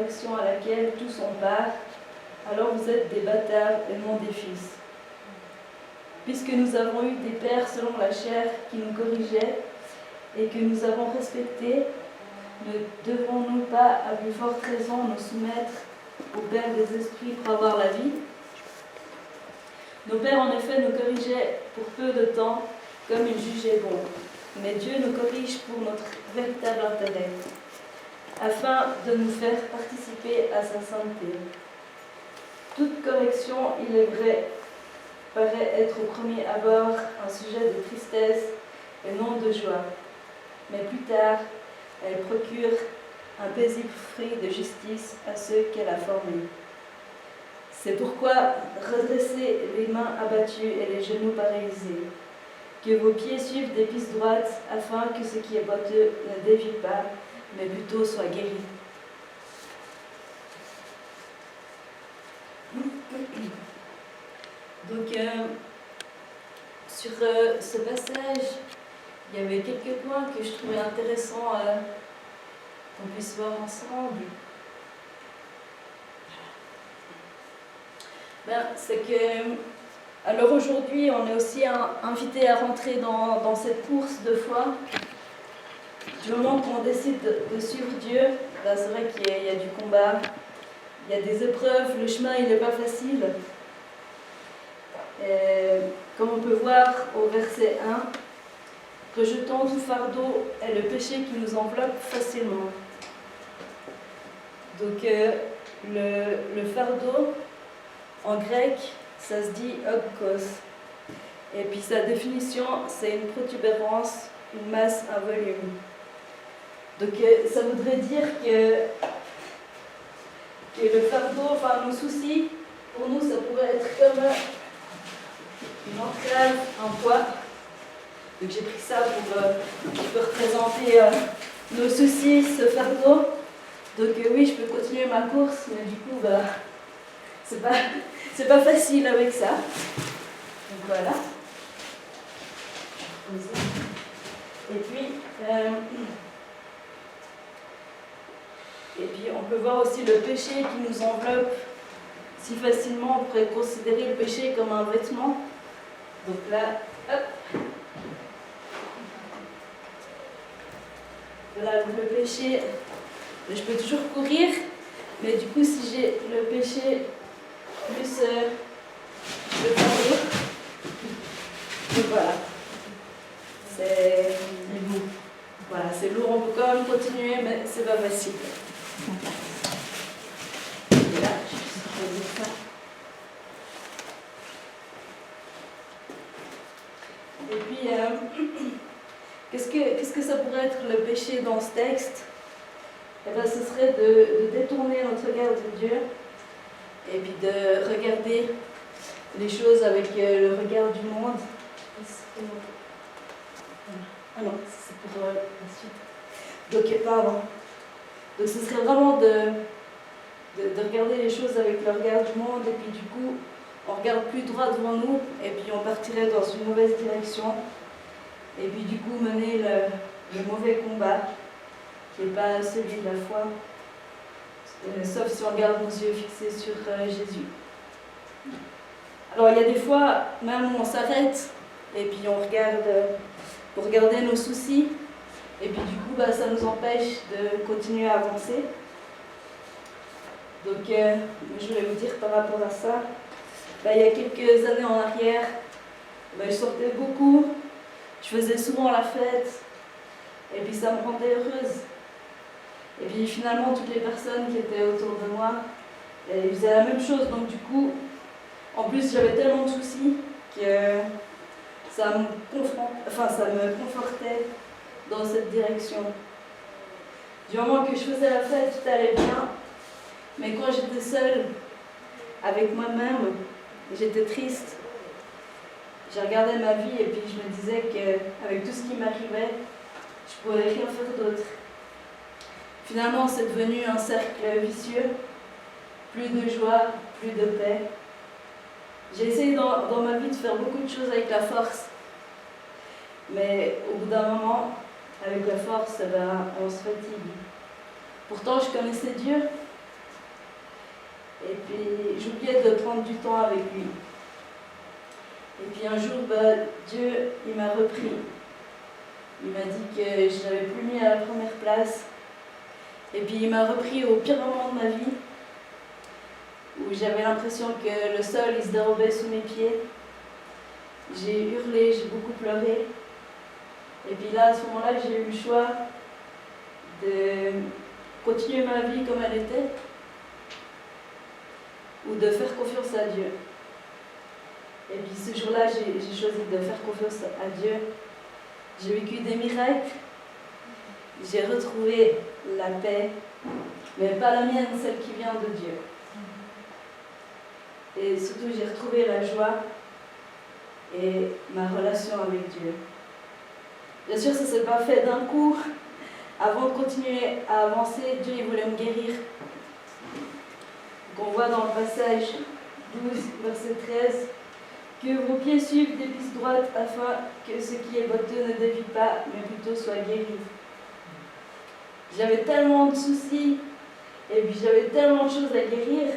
correction à laquelle tous ont part, alors vous êtes des bâtards et non des fils. Puisque nous avons eu des pères selon la chair qui nous corrigeaient et que nous avons respectés, ne devons-nous pas, à plus forte raison, nous soumettre au Père des esprits pour avoir la vie? Nos pères, en effet, nous corrigeaient pour peu de temps, comme ils jugeaient bon. Mais Dieu nous corrige pour notre véritable intérêt, afin de nous faire participer à sa sainteté. Toute correction, il est vrai, paraît être au premier abord un sujet de tristesse et non de joie. Mais plus tard, elle procure un paisible fruit de justice à ceux qu'elle a formés. C'est pourquoi redressez les mains abattues et les genoux paralysés, que vos pieds suivent des pistes droites, afin que ce qui est boiteux ne dévie pas, mais plutôt soit guéri. Donc, sur ce passage, il y avait quelques points que je trouvais intéressants qu'on puisse voir ensemble. C'est que, alors aujourd'hui, on est aussi invité à rentrer dans cette course de foi. Du moment qu'on décide de suivre Dieu, c'est vrai qu'il y a du combat, il y a des épreuves, le chemin il n'est pas facile. Et, comme on peut voir au verset 1, rejetons tout fardeau et le péché qui nous enveloppe facilement. Donc le fardeau, en grec, ça se dit ogkos. Et puis sa définition, c'est une protubérance, une masse, un volume. Donc ça voudrait dire que le fardeau, enfin nos soucis, pour nous, ça pourrait être comme une entrave, un poids. Donc j'ai pris ça pour représenter nos soucis, ce fardeau. Donc oui, je peux continuer ma course, mais du coup, c'est pas facile avec ça. Donc voilà. Et puis on peut voir aussi le péché qui nous enveloppe si facilement. On pourrait considérer le péché comme un vêtement. Donc là, hop. Voilà, le péché, je peux toujours courir, mais du coup, si j'ai le péché plus le fardeau, donc voilà, c'est lourd. Voilà, c'est lourd, on peut quand même continuer, mais c'est pas facile. Et là, je vais dire ça. Et puis, qu'est-ce que ça pourrait être le péché dans ce texte? Eh bien, ce serait de détourner notre regard de Dieu et puis de regarder les choses avec le regard du monde. Ah non, c'est pour la suite. Donc, pardon. Donc, ce serait vraiment de regarder les choses avec le regard du monde et puis du coup, on regarde plus droit devant nous et puis on partirait dans une mauvaise direction et puis du coup mener le mauvais combat qui n'est pas celui de la foi, sauf si on garde nos yeux fixés sur Jésus. Alors il y a des fois même où on s'arrête et puis on regarde pour regarder nos soucis et puis du coup ça nous empêche de continuer à avancer. Donc je voulais vous dire par rapport à ça, il y a quelques années en arrière, je sortais beaucoup, je faisais souvent la fête et puis ça me rendait heureuse. Et puis finalement toutes les personnes qui étaient autour de moi, ils faisaient la même chose, donc du coup, en plus j'avais tellement de soucis que ça me confortait dans cette direction. Du moment que je faisais la fête, tout allait bien, mais quand j'étais seule avec moi-même, j'étais triste. Je regardais ma vie et puis je me disais qu'avec tout ce qui m'arrivait, je ne pouvais rien faire d'autre. Finalement, c'est devenu un cercle vicieux, plus de joie, plus de paix. J'ai essayé dans ma vie de faire beaucoup de choses avec la force, mais au bout d'un moment, avec la force, on se fatigue. Pourtant, je connaissais Dieu, Et puis j'oubliais de prendre du temps avec lui. Et puis un jour, Dieu, il m'a repris. Il m'a dit que je n'avais plus mis à la première place. Et puis il m'a repris au pire moment de ma vie, où j'avais l'impression que le sol, il se dérobait sous mes pieds. J'ai hurlé, j'ai beaucoup pleuré. Et puis là, à ce moment-là, j'ai eu le choix de continuer ma vie comme elle était, ou de faire confiance à Dieu. Et puis ce jour-là, j'ai choisi de faire confiance à Dieu. J'ai vécu des miracles, j'ai retrouvé la paix, mais pas la mienne, celle qui vient de Dieu. Et surtout, j'ai retrouvé la joie et ma relation avec Dieu. Bien sûr, ça ne s'est pas fait d'un coup. Avant de continuer à avancer, Dieu il voulait me guérir. Donc on voit dans le passage 12, verset 13, que vos pieds suivent des pistes droites afin que ce qui est boiteux ne dévie pas, mais plutôt soit guéri. J'avais tellement de soucis et puis j'avais tellement de choses à guérir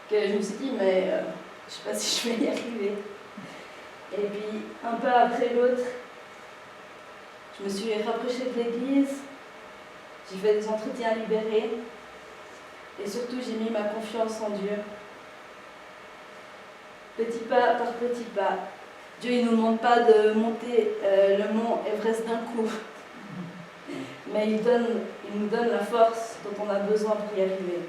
que je me suis dit, mais je ne sais pas si je vais y arriver. Et puis, un peu après l'autre, je me suis rapprochée de l'église, j'ai fait des entretiens libérés et surtout j'ai mis ma confiance en Dieu. Petit pas par petit pas. Dieu il ne nous demande pas de monter le mont Everest d'un coup, mais il nous donne la force dont on a besoin pour y arriver.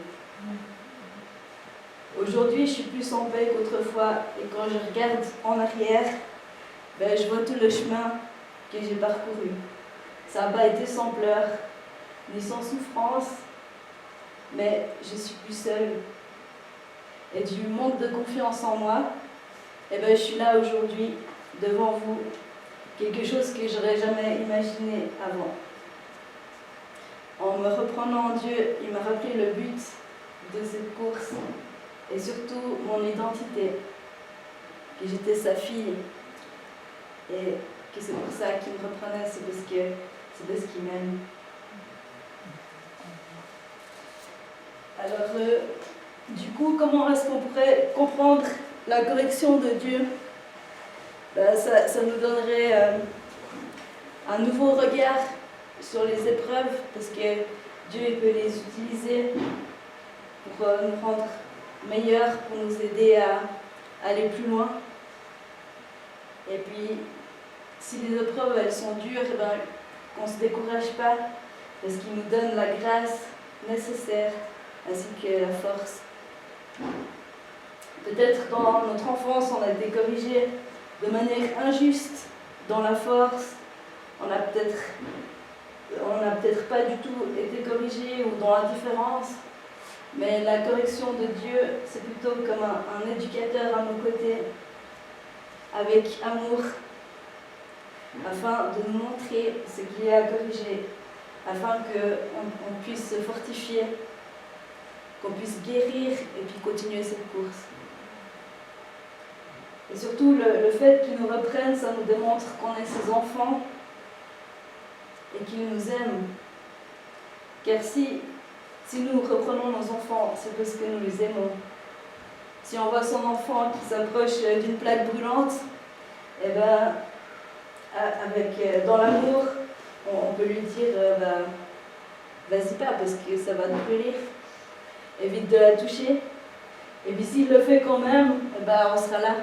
Aujourd'hui, je suis plus en paix qu'autrefois et quand je regarde en arrière, je vois tout le chemin que j'ai parcouru. Ça n'a pas été sans pleurs, ni sans souffrance, mais je suis plus seule. Et du manque de confiance en moi, je suis là aujourd'hui, devant vous, quelque chose que j'aurais jamais imaginé avant. En me reprenant en Dieu, il m'a rappelé le but de cette course et surtout mon identité, que j'étais sa fille et que c'est pour ça qu'il me reprenait, c'est parce qu'il m'aime. Alors, du coup, comment est-ce qu'on pourrait comprendre la correction de Dieu? Ça nous donnerait un nouveau regard sur les épreuves, parce que Dieu il peut les utiliser pour nous rendre meilleurs, pour nous aider à aller plus loin. Et puis, si les épreuves elles sont dures, qu'on ne se décourage pas, parce qu'il nous donne la grâce nécessaire, ainsi que la force. Peut-être dans notre enfance, on a été corrigé de manière injuste dans la force, on n'a peut-être pas du tout été corrigé ou dans l'indifférence, mais la correction de Dieu, c'est plutôt comme un éducateur à nos côtés, avec amour, afin de nous montrer ce qu'il y a à corriger, afin qu'on puisse se fortifier, qu'on puisse guérir et puis continuer cette course. Et surtout, le fait qu'il nous reprenne, ça nous démontre qu'on est ses enfants et qu'il nous aime. Car si nous reprenons nos enfants, c'est parce que nous les aimons. Si on voit son enfant qui s'approche d'une plaque brûlante, dans l'amour, on peut lui dire vas-y pas parce que ça va te brûler. Évite de la toucher. Et puis s'il le fait quand même, on sera là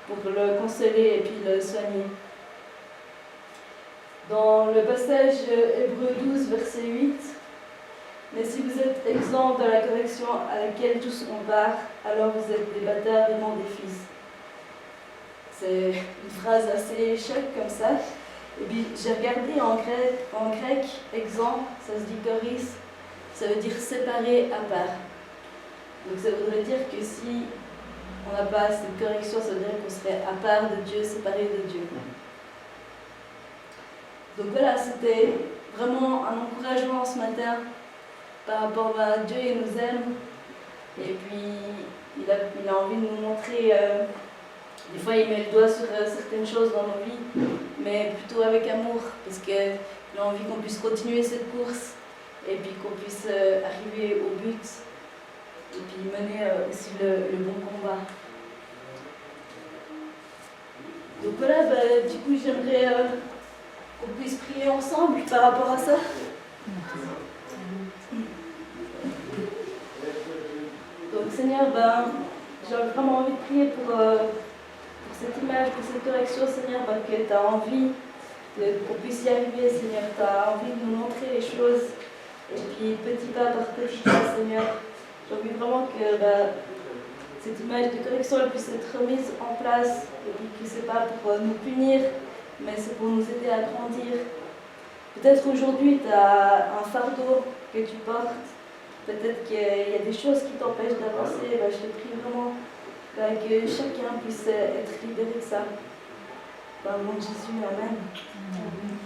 pour le consoler et puis le soigner. Dans le passage Hébreux 12, verset 8, « Mais si vous êtes exempts de la correction à laquelle tous on part, alors vous êtes des bâtards et non des fils. » C'est une phrase assez choc comme ça. Et puis j'ai regardé en grec, exempt, ça se dit choris, ça veut dire séparé à part. Donc ça voudrait dire que si on n'a pas cette correction, ça veut dire qu'on serait à part de Dieu, séparé de Dieu. Donc voilà, c'était vraiment un encouragement ce matin par rapport à Dieu, il nous aime. Et puis il a envie de nous montrer, des fois il met le doigt sur certaines choses dans nos vies, mais plutôt avec amour, parce qu'il a envie qu'on puisse continuer cette course et puis qu'on puisse arriver au but. et puis mener aussi le bon combat. Donc voilà, du coup j'aimerais qu'on puisse prier ensemble par rapport à ça. Donc Seigneur, j'ai vraiment envie de prier pour cette image, pour cette correction, Seigneur, que tu as envie qu'on puisse y arriver, Seigneur. Tu as envie de nous montrer les choses. Et puis petit pas par petit pas, Seigneur, j'ai envie vraiment que cette image de correction elle puisse être remise en place. Et puis que ce n'est pas pour nous punir, mais c'est pour nous aider à grandir. Peut-être aujourd'hui, tu as un fardeau que tu portes. Peut-être qu'il y a des choses qui t'empêchent d'avancer. Je te prie vraiment que chacun puisse être libéré de ça. Dans le nom de Jésus, Amen.